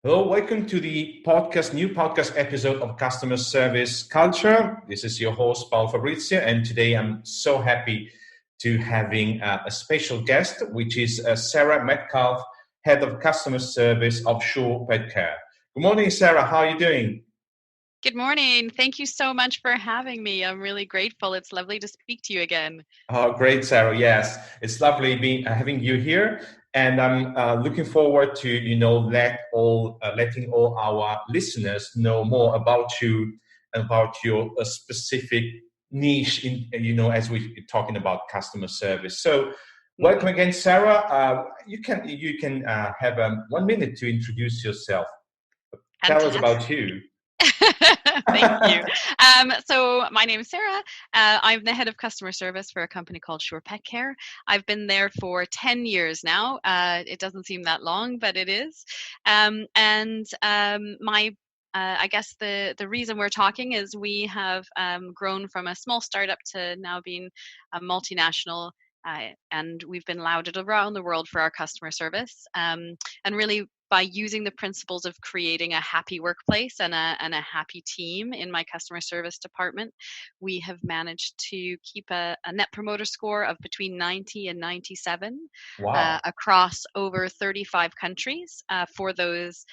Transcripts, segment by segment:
Hello, welcome to the new podcast episode of Customer Service Culture. This is your host, Paul Fabrizio, and today I'm so happy to having a special guest, which is Sarah Metcalfe, Head of Customer Service of Offshore Pet Care. Good morning, Sarah. How are you doing? Good morning. Thank you so much for having me. I'm really grateful. It's lovely to speak to you again. Oh, great, Sarah. Yes, it's lovely having you here, and I'm looking forward to letting all our listeners know more about you and about your specific niche in as we're talking about customer service. So, welcome again, Sarah. You can have 1 minute to introduce yourself. Tell us Fantastic. about you. Thank you. So my name is Sarah. I'm the head of customer service for a company called Sure Pet Care. I've been there for 10 years now. It doesn't seem that long, but it is. I guess the reason we're talking is we have grown from a small startup to now being a multinational. And we've been lauded around the world for our customer service. And really, by using the principles of creating a happy workplace and a happy team in my customer service department, we have managed to keep a net promoter score of between 90 and 97 Wow. across over 35 countries for those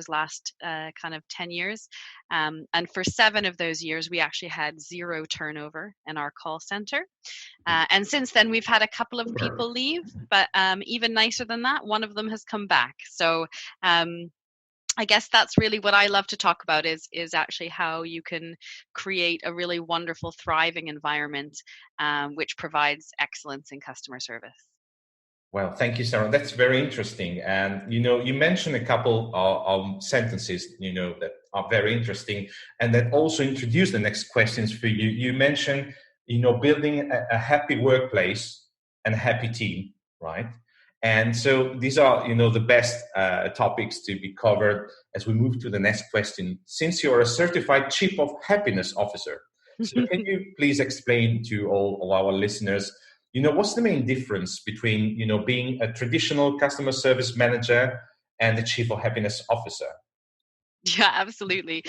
last kind of 10 years. And for 7 of those years, we actually had 0 turnover in our call center. And since then, we've had a couple of people leave, but even nicer than that, one of them has come back. So I guess that's really what I love to talk about is actually how you can create a really wonderful, thriving environment which provides excellence in customer service. Well, thank you, Sarah. That's very interesting. And, you mentioned a couple of sentences, that are very interesting and that also introduce the next questions for you. You mentioned, building a happy workplace and a happy team, right? And so these are, the best topics to be covered as we move to the next question. Since you're a certified Chief of Happiness Officer, so can you please explain to all of our listeners, what's the main difference between, being a traditional customer service manager and the Chief of Happiness Officer? Yeah, absolutely.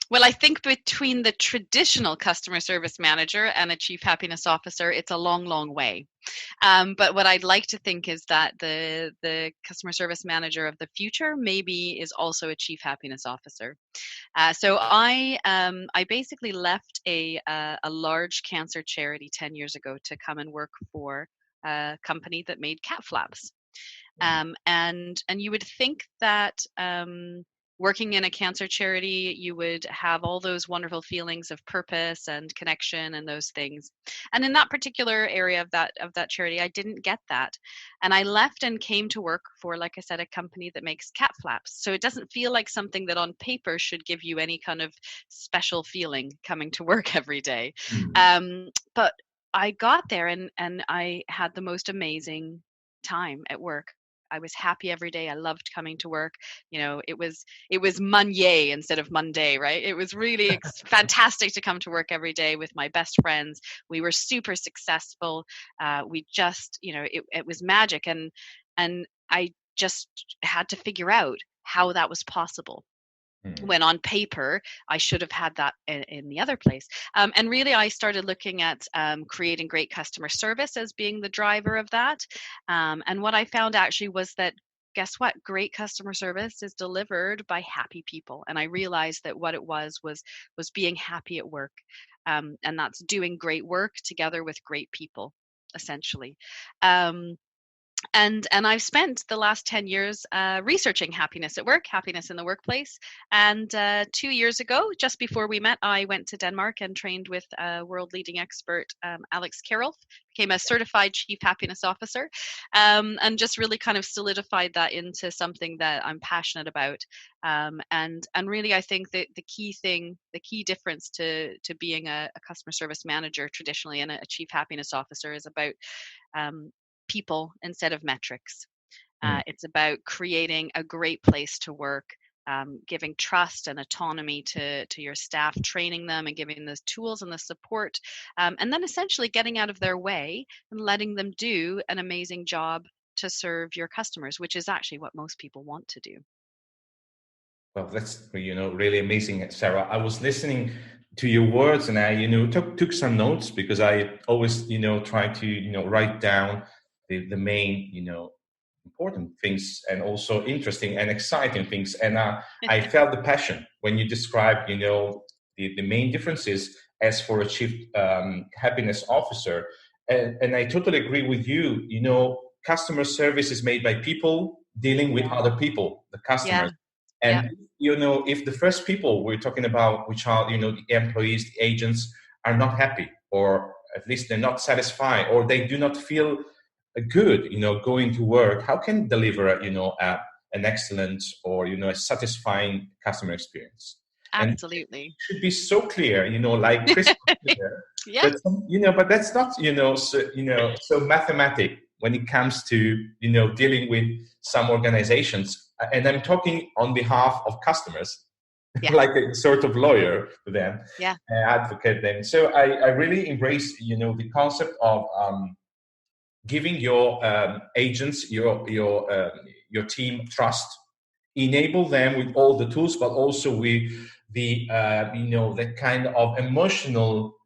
Well, I think between the traditional customer service manager and a chief happiness officer, it's a long, long way. But what I'd like to think is that the customer service manager of the future maybe is also a chief happiness officer. So I basically left a large cancer charity 10 years ago to come and work for a company that made cat flaps. And you would think that working in a cancer charity, you would have all those wonderful feelings of purpose and connection and those things. And in that particular area of that charity, I didn't get that. And I left and came to work for, like I said, a company that makes cat flaps. So it doesn't feel like something that on paper should give you any kind of special feeling coming to work every day. But I got there and I had the most amazing time at work. I was happy every day. I loved coming to work. It was Monday instead of Monday, right? It was really fantastic to come to work every day with my best friends. We were super successful. We just, it was magic, and I just had to figure out how that was possible. When on paper, I should have had that in the other place. And really, I started looking at creating great customer service as being the driver of that. And what I found actually was that, guess what? Great customer service is delivered by happy people. And I realized that what it was being happy at work. And that's doing great work together with great people, essentially. And I've spent the last 10 years researching happiness at work, happiness in the workplace. And 2 years ago, just before we met, I went to Denmark and trained with world leading expert Alex Carroll, became a certified chief happiness officer, and just really kind of solidified that into something that I'm passionate about. And really, I think that the key difference to being a customer service manager traditionally and a chief happiness officer is about people instead of metrics. It's about creating a great place to work, giving trust and autonomy to your staff, training them and giving them the tools and the support, and then essentially getting out of their way and letting them do an amazing job to serve your customers, which is actually what most people want to do. Well, that's really amazing, Sarah. I was listening to your words, and I took some notes, because I always try to write down the main important things, and also interesting and exciting things. And I felt the passion when you described the main differences as for a chief happiness officer, and I totally agree with you. Customer service is made by people dealing with Yeah. other people, the customers. Yeah. Yeah. And if the first people we're talking about, which are the employees, the agents, are not happy, or at least they're not satisfied, or they do not feel good, going to work, how can deliver an excellent, or a satisfying customer experience? And it Absolutely. should be so clear, like crystal clear. Yeah. But but that's not so mathematic when it comes to dealing with some organizations. And I'm talking on behalf of customers, Yeah. like a sort of lawyer to them, Yeah. advocate them. So I really embrace the concept of giving your agents, your team trust, enable them with all the tools, but also with the that kind of emotional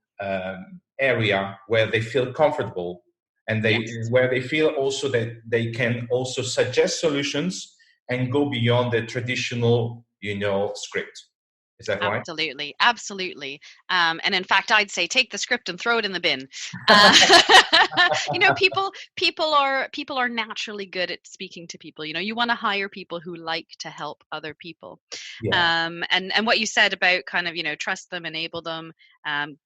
area where they feel comfortable, and Yes. where they feel also that they can also suggest solutions and go beyond the traditional script. Is that right? Absolutely, absolutely. And in fact, I'd say take the script and throw it in the bin. Uh, people are naturally good at speaking to people. You want to hire people who like to help other people. Yeah. And what you said about kind of trust them, enable them,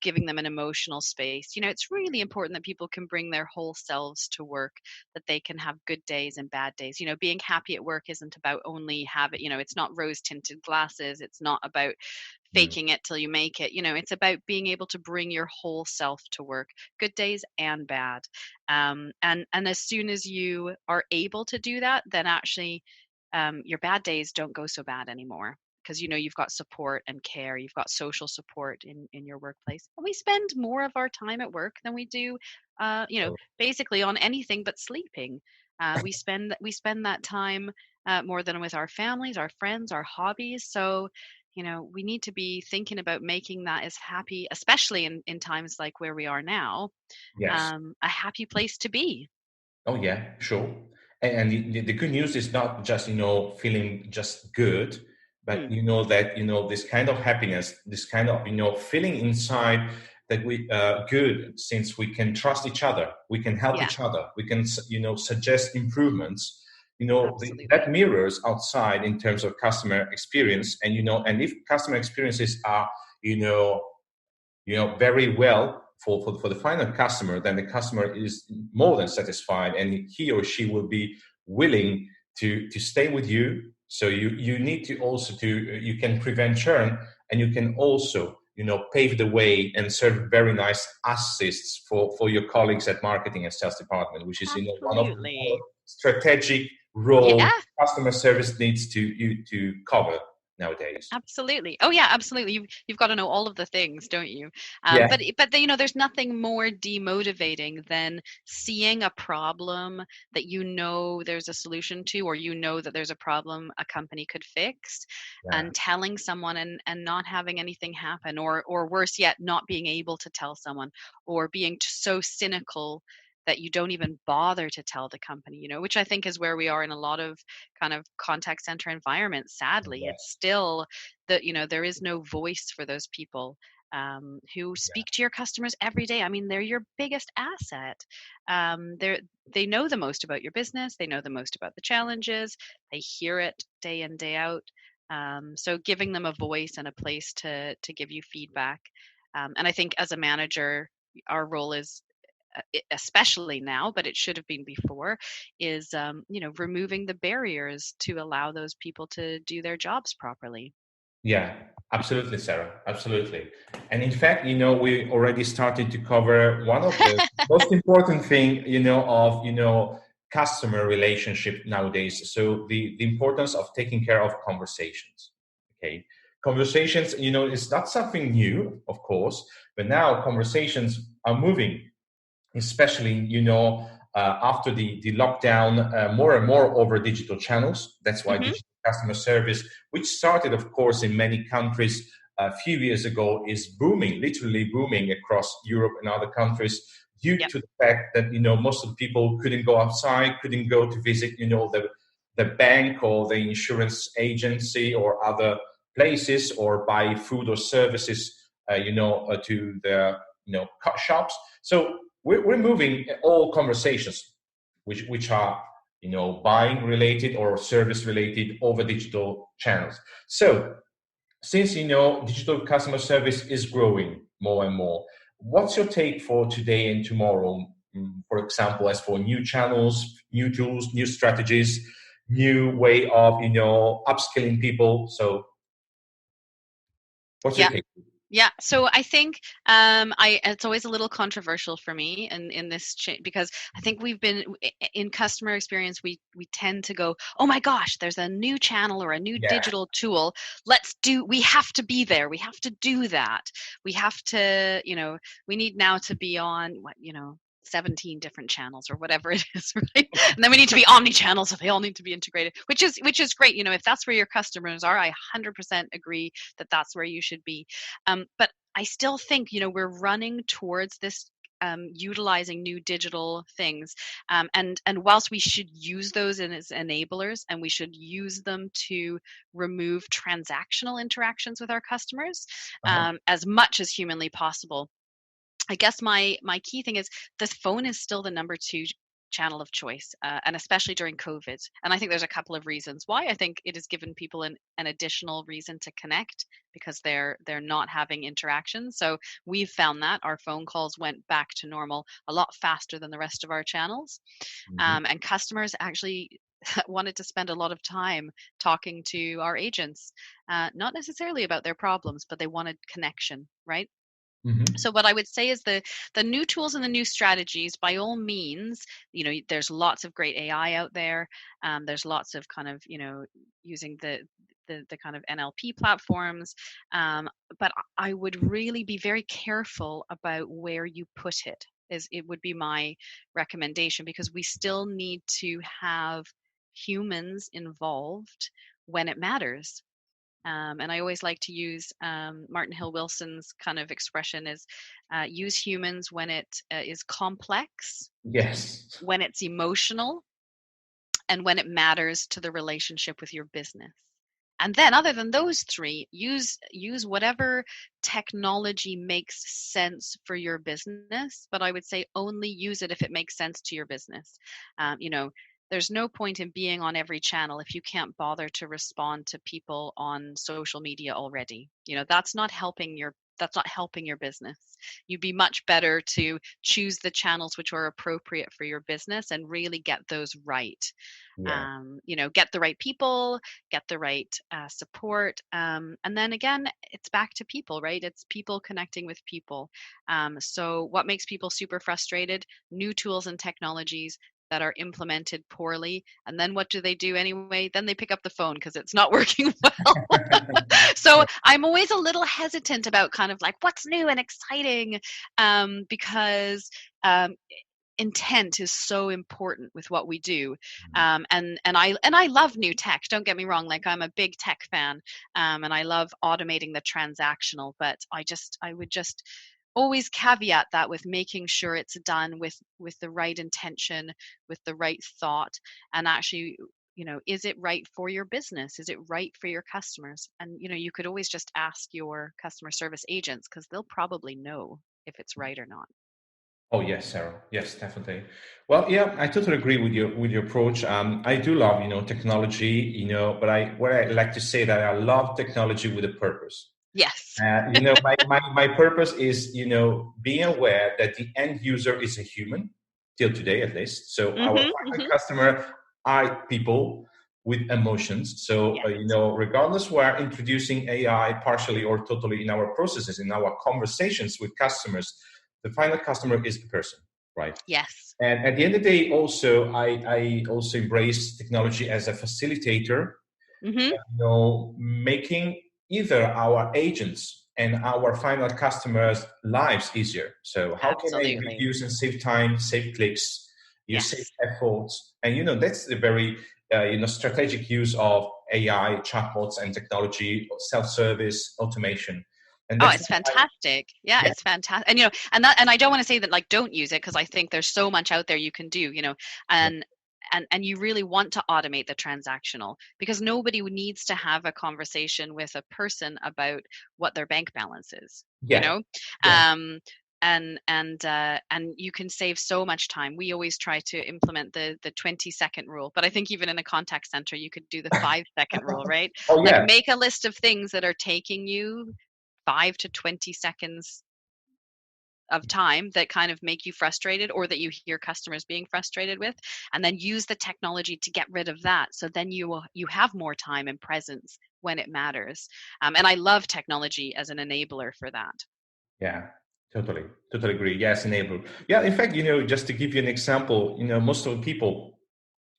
giving them an emotional space. It's really important that people can bring their whole selves to work, that they can have good days and bad days. Being happy at work isn't about only it's not rose tinted glasses. It's not about Mm. faking it till you make it. It's about being able to bring your whole self to work, good days and bad. And as soon as you are able to do that, then actually your bad days don't go so bad anymore, because you've got support and care, you've got social support in your workplace. And we spend more of our time at work than we do So, basically on anything but sleeping. We spend that time more than with our families, our friends, our hobbies. So we need to be thinking about making that as happy, especially in times like where we are now, yes. a happy place to be. Oh yeah, sure. And the good news is not just feeling just good, but Hmm. that this kind of happiness, this kind of feeling inside, that we good, since we can trust each other, we can help Yeah, each other, we can suggest improvements. That absolutely. mirrors outside in terms of customer experience, and and if customer experiences are you know very well for the final customer, then the customer is more than satisfied, and he or she will be willing to stay with you. So you need to also you can prevent churn, and you can also pave the way and serve very nice assists for your colleagues at marketing and sales department, which is one of the more Absolutely. strategic Yeah. role customer service needs to cover nowadays. Absolutely. Oh yeah, absolutely. You've got to know all of the things, don't you? Yeah. But there's nothing more demotivating than seeing a problem that there's a solution to, or that there's a problem a company could fix, Yeah. and telling someone and not having anything happen, or worse yet, not being able to tell someone, or being so cynical that you don't even bother to tell the company, which I think is where we are in a lot of kind of contact center environments. Sadly, it's Yes. still that there is no voice for those people who speak to your customers every day. I mean, they're your biggest asset. They know the most about your business. They know the most about the challenges. They hear it day in, day out. So giving them a voice and a place to give you feedback. And I think as a manager, our role is, especially now, but it should have been before, is removing the barriers to allow those people to do their jobs properly. Yeah, absolutely, Sarah. Absolutely. And in fact, we already started to cover one of the most important thing, of, customer relationship nowadays. So the importance of taking care of conversations. Okay. Conversations, is not something new, of course, but now conversations are moving, especially, after the lockdown, more and more over digital channels. That's why Hmm. customer service, which started, of course, in many countries a few years ago, is booming, literally booming across Europe and other countries due Yep. to the fact that, most of the people couldn't go outside, couldn't go to visit, the bank or the insurance agency or other places, or buy food or services, to the, shops. So we're moving all conversations, which are, buying related or service related, over digital channels. So since, digital customer service is growing more and more, what's your take for today and tomorrow? For example, as for new channels, new tools, new strategies, new way of, upskilling people. So what's your Yeah. take? Yeah, so I think it's always a little controversial for me in this because I think we've been in customer experience, we tend to go, oh my gosh, there's a new channel or a new Yeah. digital tool. We have to be there. We have to do that. We have to, we need now to be on 17 different channels or whatever it is, right? And then we need to be omni-channel, so they all need to be integrated, which is great. If that's where your customers are, I 100% agree that that's where you should be. But I still think, we're running towards this utilizing new digital things. And whilst we should use those as enablers, and we should use them to remove transactional interactions with our customers as much as humanly possible, I guess my key thing is the phone is still the number 2 channel of choice, and especially during COVID. And I think there's a couple of reasons why. I think it has given people an additional reason to connect because they're not having interactions. So we've found that our phone calls went back to normal a lot faster than the rest of our channels. And customers actually wanted to spend a lot of time talking to our agents, not necessarily about their problems, but they wanted connection, right? So what I would say is the new tools and the new strategies, by all means, there's lots of great AI out there. There's lots of kind of, using the kind of NLP platforms. But I would really be very careful about where you put it. It would be my recommendation, because we still need to have humans involved when it matters. And I always like to use Martin Hill Wilson's kind of expression is use humans when it is complex, Yes. when it's emotional, and when it matters to the relationship with your business. And then other than those 3, use whatever technology makes sense for your business. But I would say only use it if it makes sense to your business. There's no point in being on every channel if you can't bother to respond to people on social media already. That's not helping your business. You'd be much better to choose the channels which are appropriate for your business and really get those right. Yeah. Get the right people, get the right support. And then again, it's back to people, right? It's people connecting with people. So what makes people super frustrated? New tools and technologies that are implemented poorly. And then what do they do anyway? Then they pick up the phone because it's not working well. So I'm always a little hesitant about kind of like what's new and exciting, because intent is so important with what we do. And I love new tech, don't get me wrong, like I'm a big tech fan, and I love automating the transactional, but I would just always caveat that with making sure it's done with the right intention, with the right thought, and actually, is it right for your business? Is it right for your customers? And you could always just ask your customer service agents, because they'll probably know if it's right or not. Oh yes, Sarah. Yes, definitely. Well, yeah, I totally agree with your approach. I do love, technology, but what I like to say that I love technology with a purpose. Yes. My purpose is, being aware that the end user is a human, till today at least. So our final customer are people with emotions. So, Yes. regardless, we're introducing AI partially or totally in our processes, in our conversations with customers, the final customer is the person, right? Yes. And at the end of the day, also, I also embrace technology as a facilitator, making either our agents and our final customers' lives easier. So how can I Absolutely. reduce and save time, save clicks, you save Yes. efforts, and that's the very strategic use of AI, chatbots, and technology, self-service, automation. And Oh, that's it's why, fantastic. Yeah, yeah, it's fantastic. And and I don't want to say that like don't use it, because I think there's so much out there you can do, yeah, and and you really want to automate the transactional, because nobody needs to have a conversation with a person about what their bank balance is, you yeah, know? yeah. Um and you can save so much time. We always try to implement the 20-second rule, but I think even in a contact center you could do the 5-second rule, right? Oh Like yeah, make a list of things that are taking you 5 to 20 seconds of time that kind of make you frustrated, or that you hear customers being frustrated with, and then use the technology to get rid of that, so then you have more time and presence when it matters. And I love technology as an enabler for that. yeah. Totally agree. Yes, enable. Yeah, in fact, just to give you an example, most of the people,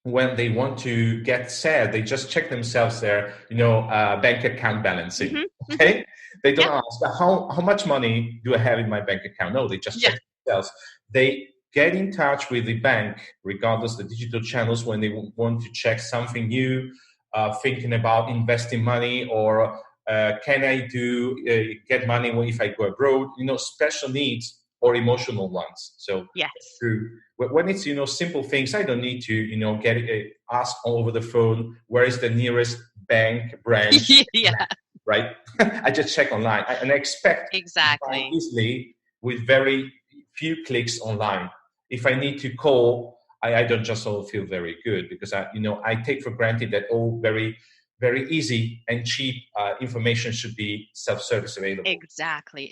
when they want to get sad, they just check themselves their, bank account balancing. Hmm. Hmm. Okay, they don't Yeah. ask how much money do I have in my bank account. No, they just Yeah. check themselves. They get in touch with the bank, regardless the digital channels, when they want to check something new, thinking about investing money, or can I do get money if I go abroad? Special needs or emotional ones. So Yes. true. When it's simple things, I don't need to get asked over the phone where is the nearest bank branch, Yeah. right? I just check online, and I expect to find Exactly. easily with very few clicks online. If I need to call, I don't just all feel very good, because I take for granted that all very easy and cheap information should be self-service available. Exactly.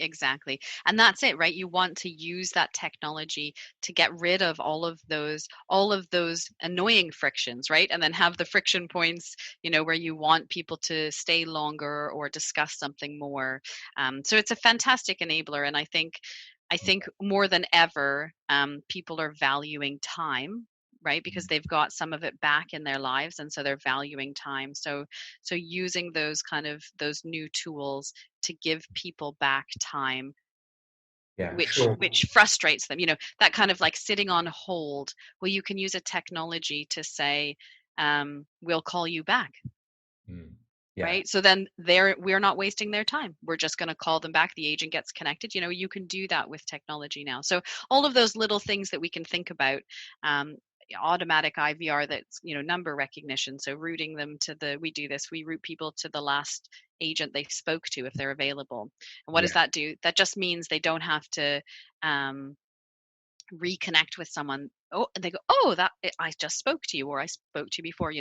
And that's it, right? You want to use that technology to get rid of all of those annoying frictions, right? And then have the friction points, where you want people to stay longer or discuss something more. So it's a fantastic enabler, and I think more than ever, people are valuing time, right? Because they've got some of it back in their lives, and so they're valuing time. So using those new tools to give people back time, Yeah, which sure. which frustrates them, that kind of like sitting on hold. Well, you can use a technology to say, we'll call you back, Mm. Yeah. right? So then we're not wasting their time. We're just going to call them back. The agent gets connected. You can do that with technology now. So all of those little things that we can think about, um, automatic IVR, that's, number recognition. So routing them we route people to the last agent they spoke to if they're available. And what does Yeah. that do? That just means they don't have to, reconnect with someone. Oh, and they go, oh, I just spoke to you, or I spoke to you before.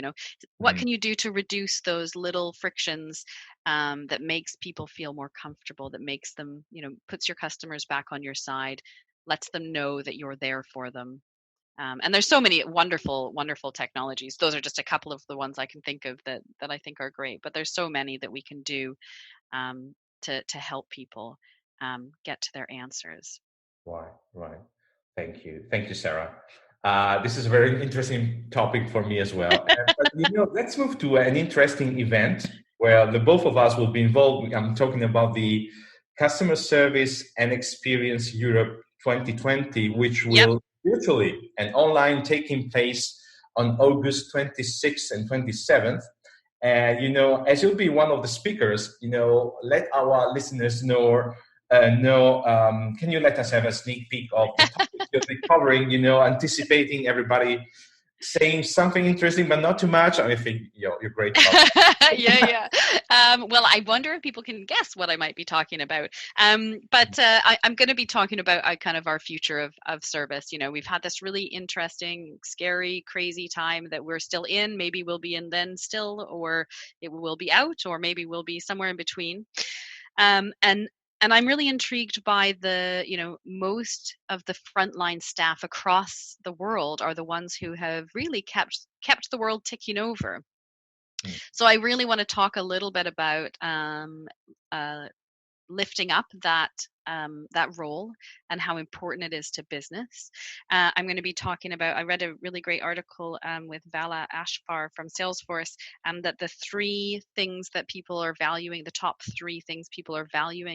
What Mm. can you do to reduce those little frictions, that makes people feel more comfortable, that makes them, puts your customers back on your side, lets them know that you're there for them. And there's so many wonderful technologies. Those are just a couple of the ones I can think of that I think are great, but there's so many that we can do, to help people, get to their answers. Right, right. Thank you, Sarah. This is a very interesting topic for me as well. But let's move to an interesting event where the both of us will be involved. I'm talking about the Customer Service and Experience Europe 2020, which Yep. will virtually and online taking place on August 26th and 27th. And as you'll be one of the speakers, let our listeners can you let us have a sneak peek of the topics you'll be covering, anticipating everybody saying something interesting, but not too much? I think you're great about it. Yeah. Well, I wonder if people can guess what I might be talking about. But I'm going to be talking about kind of our future of service. We've had this really interesting, scary, crazy time that we're still in. Maybe we'll be in then still, or it will be out, or maybe we'll be somewhere in between. And I'm really intrigued by most of the frontline staff across the world are the ones who have really kept the world ticking over. Mm. So I really want to talk a little bit about, uh, lifting up that role and how important it is to business. I'm going to be talking about. I read a really great article, with Vala Ashfar from Salesforce, that the top three things people are valuing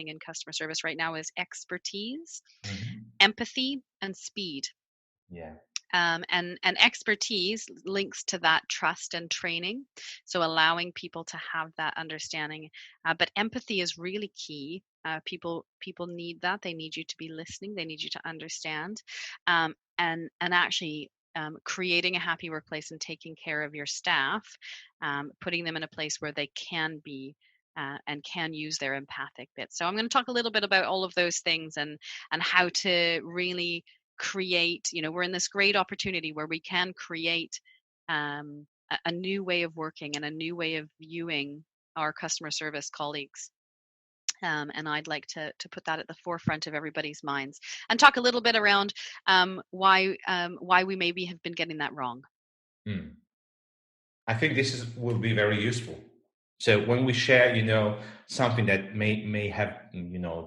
in customer service right now is expertise, Mhm. empathy, and speed. Yeah. And expertise links to that trust and training. So allowing people to have that understanding. But empathy is really key. People need that. They need you to be listening. They need you to understand. And actually creating a happy workplace and taking care of your staff, putting them in a place where they can be and can use their empathic bit. So I'm going to talk a little bit about all of those things and how to really create, we're in this great opportunity where we can create a new way of working and a new way of viewing our customer service colleagues. And I'd like to put that at the forefront of everybody's minds and talk a little bit around why we maybe have been getting that wrong. I think will be very useful. So when we share, something that may have,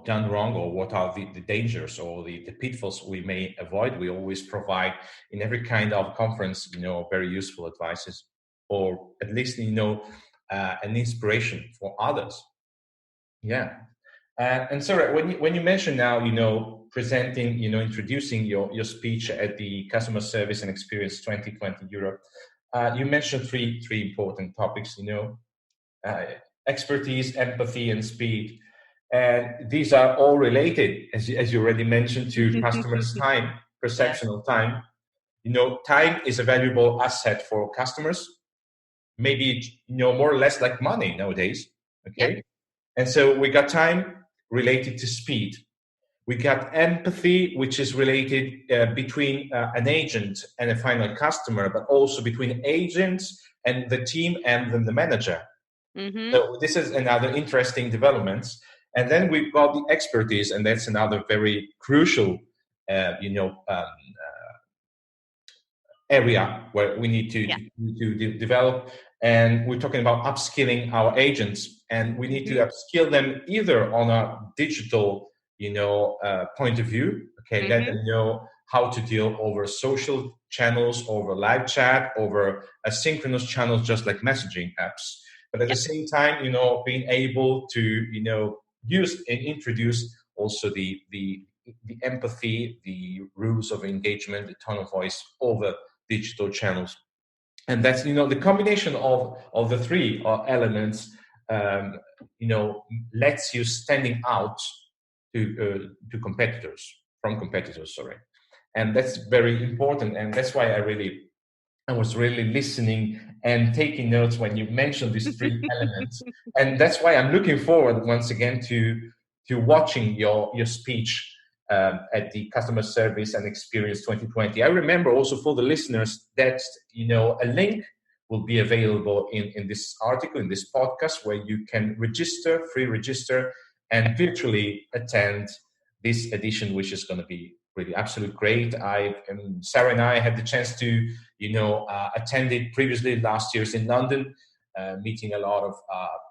done wrong, or what are the dangers or the pitfalls we may avoid, we always provide in every kind of conference, very useful advices, or at least, an inspiration for others. Yeah. And Sarah, when you mention now, presenting, introducing your speech at the Customer Service and Experience 2020 Europe, you mentioned three important topics, expertise, empathy, and speed. And these are all related, as you already mentioned, to customers' time, perception of time. Time is a valuable asset for customers, maybe, more or less like money nowadays. Okay. Yep. And so we got time related to speed. We got empathy, which is related between an agent and a final customer, but also between agents and the team and then the manager. Mm-hmm. So this is another interesting development. And then we've got the expertise, and that's another very crucial, area where we need to develop. And we're talking about upskilling our agents, and we need to upskill them either on a digital, point of view. Okay, let them know how to deal over social channels, over live chat, over asynchronous channels, just like messaging apps. But at the same time, being able to, use and introduce also the empathy, the rules of engagement, the tone of voice over digital channels. And that's, the combination of the three elements, lets you standing out to competitors, sorry. And that's very important. And that's why I was really listening and taking notes when you mentioned these three elements. And that's why I'm looking forward once again to watching your speech at the Customer Service and Experience 2020. I remember also for the listeners that, a link will be available in this article, in this podcast, where you can free register, and virtually attend this edition, which is going to be really absolutely great. Sarah and I had the chance to, attended previously last year's in London, meeting a lot of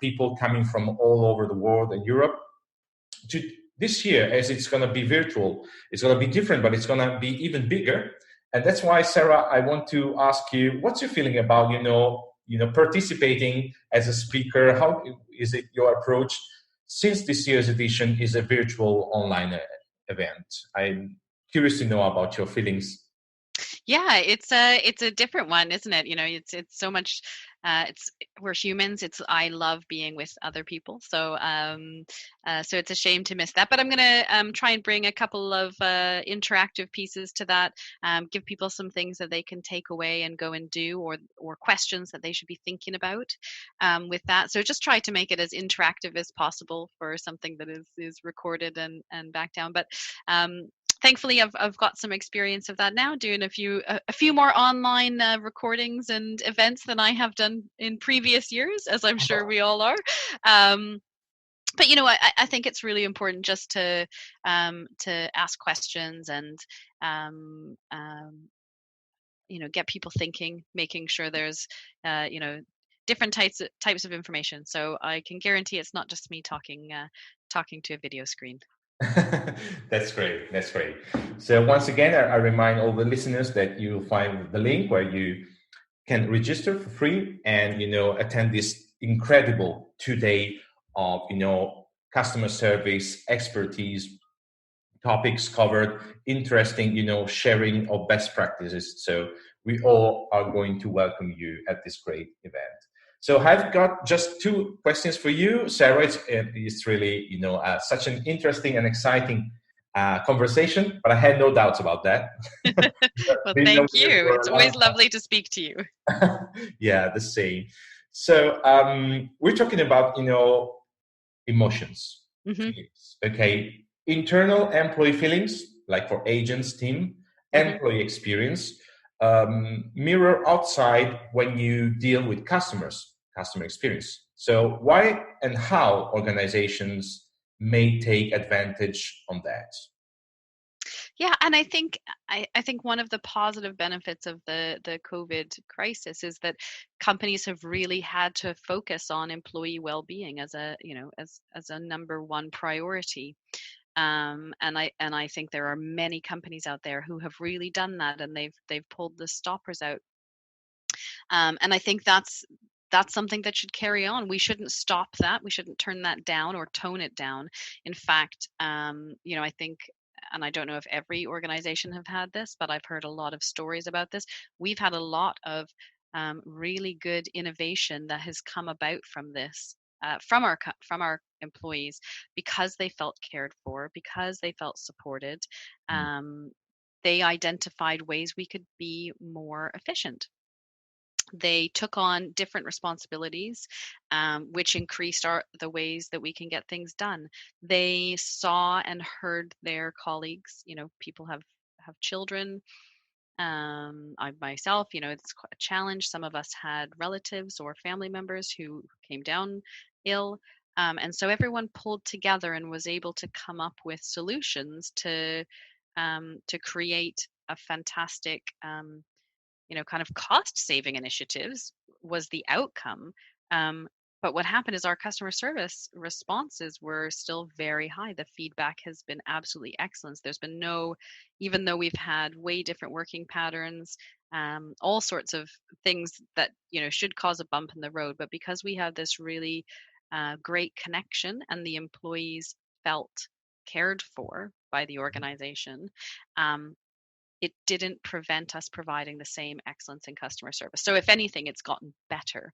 people coming from all over the world and Europe. This year, as it's going to be virtual, it's going to be different, but it's going to be even bigger. And that's why, Sarah, I want to ask you, what's your feeling about, participating as a speaker? How is it your approach since this year's edition is a virtual online event? I'm curious to know about your feelings. Yeah, it's a different one, isn't it? It's so much. We're humans. I love being with other people. So so it's a shame to miss that. But I'm gonna try and bring a couple of interactive pieces to that. Give people some things that they can take away and go and do, or questions that they should be thinking about with that. So just try to make it as interactive as possible for something that is recorded and back down. But thankfully, I've got some experience of that now, doing a few more online recordings and events than I have done in previous years, as I'm sure we all are. But I think it's really important just to ask questions and get people thinking, making sure there's different types of information. So I can guarantee it's not just me talking to a video screen. That's great. So once again, I remind all the listeners that you'll find the link where you can register for free and attend this incredible 2 day of customer service expertise topics covered, interesting, sharing of best practices. So we all are going to welcome you at this great event. So I've got just two questions for you, Sarah. It's really, such an interesting and exciting conversation, but I had no doubts about that. Well, Been knowing thank you you. for It's a long always lovely to speak to you. time. Yeah, the same. So we're talking about, emotions, Hmm. feelings. Okay, internal employee feelings, like for agents, team, Hmm. employee experience, mirror outside when you deal with customers, customer experience. So why and how organizations may take advantage on that? Yeah, and I think one of the positive benefits of the COVID crisis is that companies have really had to focus on employee well-being as a as a number one priority. And I think there are many companies out there who have really done that, and they've pulled the stoppers out. And I think that's something that should carry on. We shouldn't stop that. We shouldn't turn that down or tone it down. In fact, I think, and I don't know if every organization have had this, but I've heard a lot of stories about this. We've had a lot of really good innovation that has come about from this, from our employees, because they felt cared for, because they felt supported. Mm, Um, they identified ways we could be more efficient. They took on different responsibilities, which increased the ways that we can get things done. They saw and heard their colleagues. People have children. I myself, it's quite a challenge. Some of us had relatives or family members who came down ill. And so everyone pulled together and was able to come up with solutions to create a fantastic kind of cost saving initiatives was the outcome. Um, but what happened is our customer service responses were still very high. The feedback has been absolutely excellent. There's been no, even though we've had way different working patterns, all sorts of things that should cause a bump in the road. But because we have this really great connection, and the employees felt cared for by the organization, um, it didn't prevent us providing the same excellence in customer service. So if anything, it's gotten better.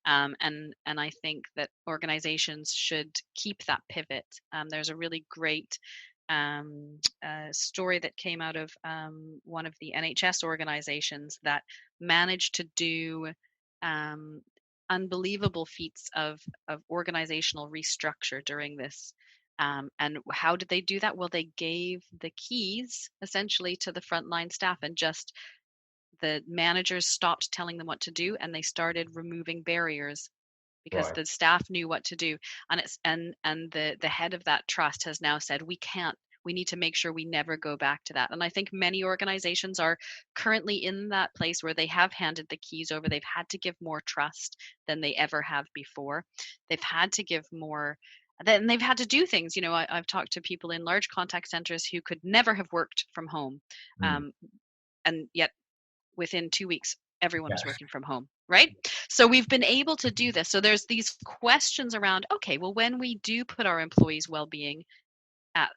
And I think that organizations should keep that pivot. There's a really great story that came out of one of the NHS organizations that managed to do um, unbelievable feats of organizational restructure during this. And how did they do that? Well, they gave the keys essentially to the frontline staff, and just the managers stopped telling them what to do, and they started removing barriers because right. the staff knew what to do. And the head of that trust has now said, we need to make sure we never go back to that. And I think many organizations are currently in that place where they have handed the keys over. They've had to give more trust than they ever have before. They've had to give more. Then they've had to do things. I've talked to people in large contact centers who could never have worked from home, Mm, um, and yet within 2 weeks, everyone yeah. was working from home, right? So we've been able to do this. So there's these questions around, okay, well, when we do put our employees' well-being at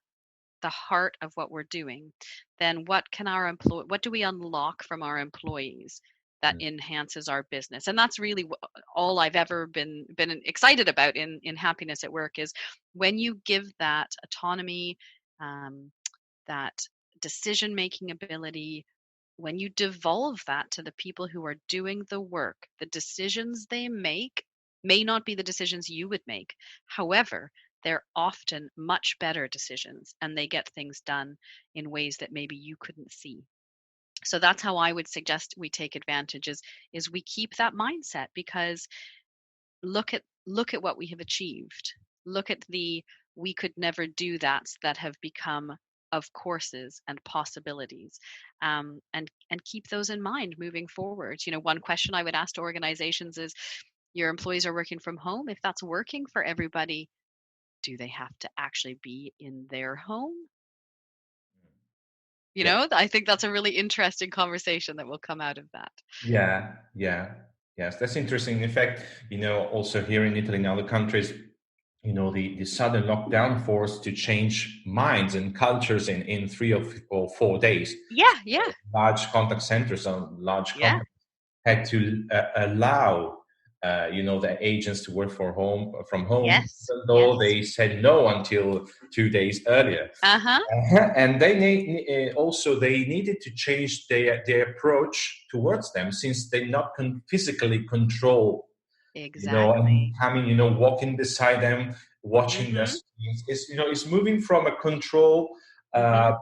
the heart of what we're doing, then what do we unlock from our employees that Mm, enhances our business? And that's really all I've ever been excited about in happiness at work, is when you give that autonomy, um, that decision making ability, when you devolve that to the people who are doing the work, the decisions they make may not be the decisions you would make. However, they're often much better decisions, and they get things done in ways that maybe you couldn't see. So that's how I would suggest we take advantage, is we keep that mindset, because look at what we have achieved. Look at the we could never do that have become of courses and possibilities, and keep those in mind moving forward. One question I would ask to organizations is, your employees are working from home. If that's working for everybody, do they have to actually be in their home? yeah. I think that's a really interesting conversation that will come out of that. Yeah, yeah, yes, that's interesting. In fact, also here in Italy and other countries, the sudden lockdown forced to change minds and cultures in 3 or 4 days. Yeah, yeah, Large contact centers and large yeah, companies had to allow the agents to work from home, yes, even though yes. they said no until 2 days earlier. Uh-huh. And also they needed to change their approach towards them, since they not physically control, and Exactly. coming, walking beside them, watching their Mm-hmm. screens. It's moving from a control Mm-hmm.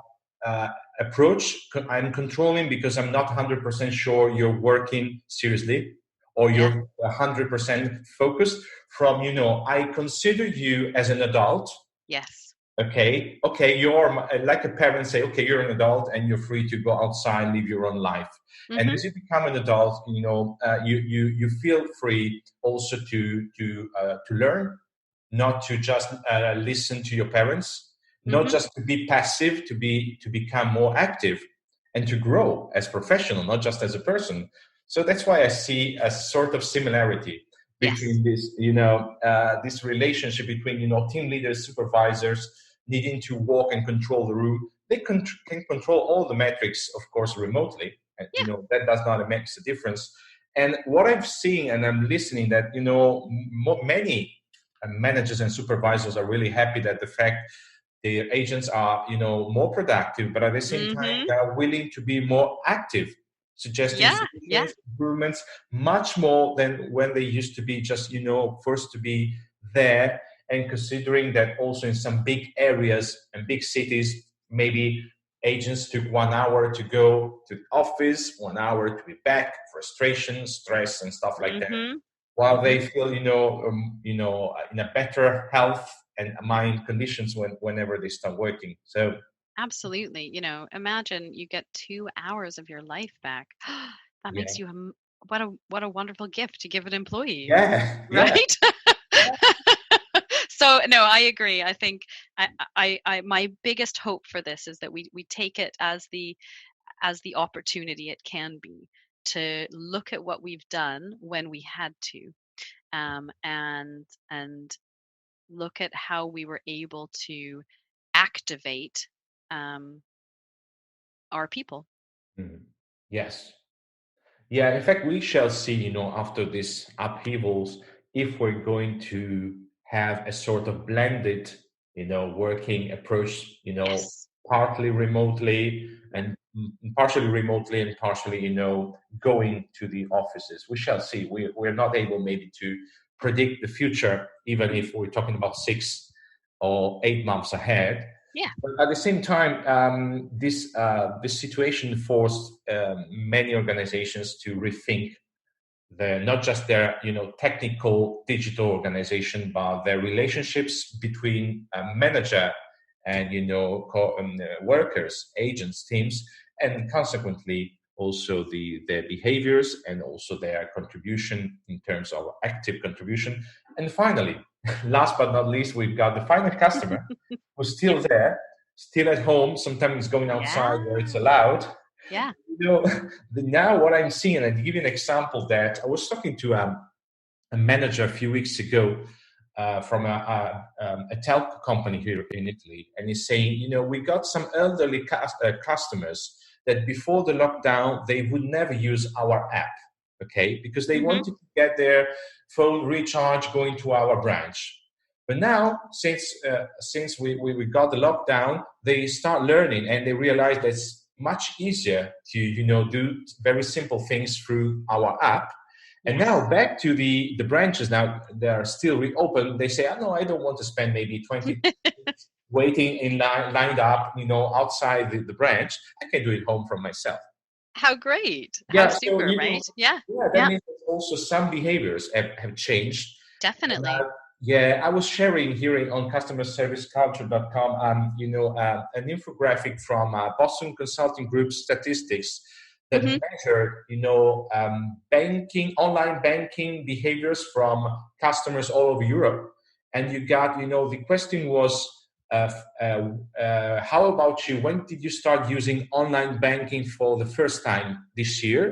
uh, approach. I'm controlling because I'm not 100% sure you're working seriously, or Yeah. you're 100% focused, from, I consider you as an adult. Yes. Okay, you're like a parent say, okay, you're an adult and you're free to go outside, live your own life. And Mm-hmm. as you become an adult, you feel free also to learn, not to just listen to your parents, not Mm-hmm. just to be passive, to become more active, and to grow as professional, not just as a person. So that's why I see a sort of similarity Yes. between this relationship between, team leaders, supervisors needing to walk and control the room. They can control all the metrics, of course, remotely. And, Yeah. that does not make a difference. And what I'm seeing and I'm listening that, many managers and supervisors are really happy that the fact their agents are, more productive, but at the same time, Mm-hmm. they are willing to be more active, suggesting Yeah. Yeah. solutions, improvements, much more than when they used to be just, first to be there. And considering that also in some big areas and big cities, maybe agents took 1 hour to go to the office, 1 hour to be back, frustration, stress, and stuff like that, Mm-hmm. while Mm-hmm. they feel, in a better health and mind conditions whenever they start working. So Absolutely. Imagine you get 2 hours of your life back. That yeah, makes you what a wonderful gift to give an employee, yeah, yeah. right? So no, I agree. I think my biggest hope for this is that we take it as the opportunity it can be to look at what we've done when we had to, and look at how we were able to activate um, our people. Mhm. Yes. Yeah, in fact, we shall see, after these upheavals, if we're going to have a sort of blended, working approach, Yes. partly remotely and partially remotely and partially, going to the offices. We shall see. We're not able maybe to predict the future, even if we're talking about 6 or 8 months ahead. Yeah. But at the same time, this situation forced many organizations to rethink not just their technical digital organization, but their relationships between a manager and workers, agents, teams, and consequently also their behaviors and also their contribution in terms of active contribution. And finally, last but not least, we've got the final customer who's Yeah. still there, still at home, sometimes going outside where it's Yeah. allowed. Yeah. you know Now what I'm seeing, and I'll give you an example, that I was talking to a manager a few weeks ago from a telco company here in Italy, and he's saying, we got some elderly customers that before the lockdown they would never use our app, okay, because they Mhm. wanted to get their phone recharged going to our branch. But now, since we got the lockdown, they start learning and they realize that it's much easier to do very simple things through our app. And Yes. now back to the branches. Now they are still reopened. They say, "Oh no, I don't want to spend maybe 20 minutes waiting in line, lined up, outside the branch. I can do it home from myself." How great. How Yeah. So super, right? Yeah. yeah, that Yeah. means that also some behaviors have changed. And, Definitely. yeah, I was sharing here on customerserviceculture.com, an infographic from Boston Consulting Group statistics that Mhm. measure, online banking behaviors from customers all over Europe. And you got, the question was, how about you? When did you start using online banking for the first time this year?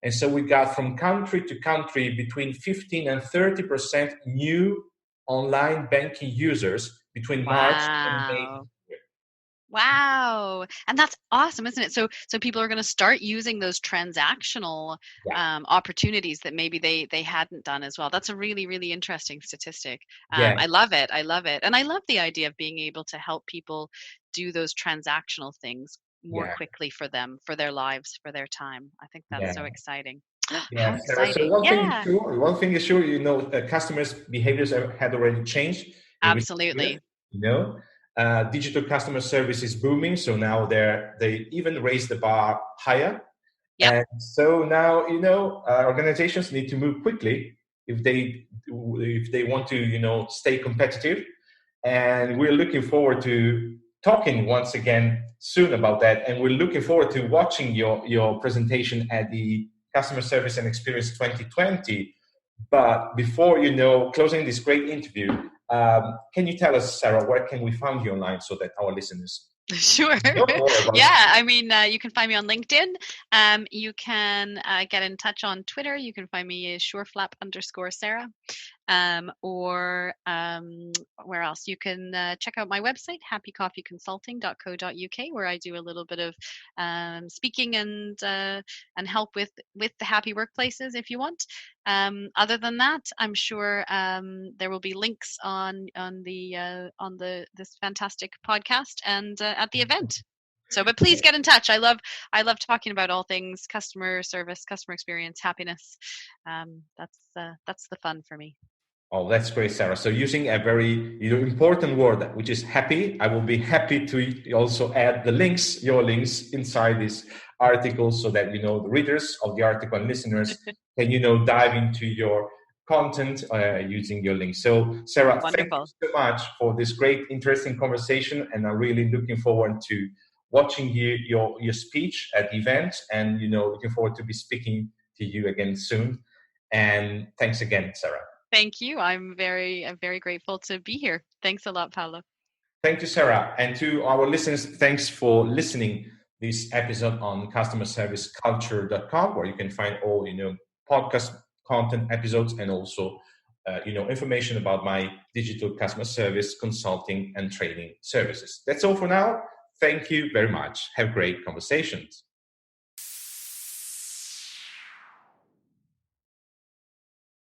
And so we got from country to country between 15 and 30% new online banking users between March and May. Wow. Wow. And that's awesome, isn't it? So people are going to start using those transactional Yeah, opportunities that maybe they hadn't done as well. That's a really, really interesting statistic. yeah, I love it. I love it. And I love the idea of being able to help people do those transactional things more yeah, quickly for them, for their lives, for their time. I think that's so yeah. exciting. Yeah, How Sarah. So exciting. Yeah, one thing is sure, customers' behaviors had already changed in recent years. absolutely. You know, digital customer service is booming. So now they even raise the bar higher. Yep. And so now, organizations need to move quickly if they want to, stay competitive. And we're looking forward to talking once again soon about that. And we're looking forward to watching your presentation at the Customer Service and Experience 2020. But before closing this great interview, can you tell us, Sarah, where can we find you online so that our listeners Sure. know more about Yeah, I mean, you can find me on LinkedIn. You can get in touch on Twitter. You can find me as sureflap_Sarah. Or where else? You can check out my website, happycoffeeconsulting.co.uk, where I do a little bit of speaking and help with the happy workplaces if you want. Other than that, I'm sure there will be links on this fantastic podcast and at the event. So, but please get in touch. I love talking about all things customer service, customer experience, happiness. That's the fun for me. Oh, that's great, Sarah. So using a very important word, which is happy, I will be happy to also add your links inside this article so that, the readers of the article and listeners can, dive into your content using your links. So, Sarah, thank you Wonderful. so much for this great, interesting conversation. And I'm really looking forward to watching your speech at the event and, looking forward to be speaking to you again soon. And thanks again, Sarah. Thank you. I'm very grateful to be here. Thanks a lot, Paolo. Thank you, Sarah. And to our listeners, thanks for listening this episode on customerserviceculture.com, where you can find all, podcast content episodes and also, information about my digital customer service consulting and training services. That's all for now. Thank you very much. Have great conversations.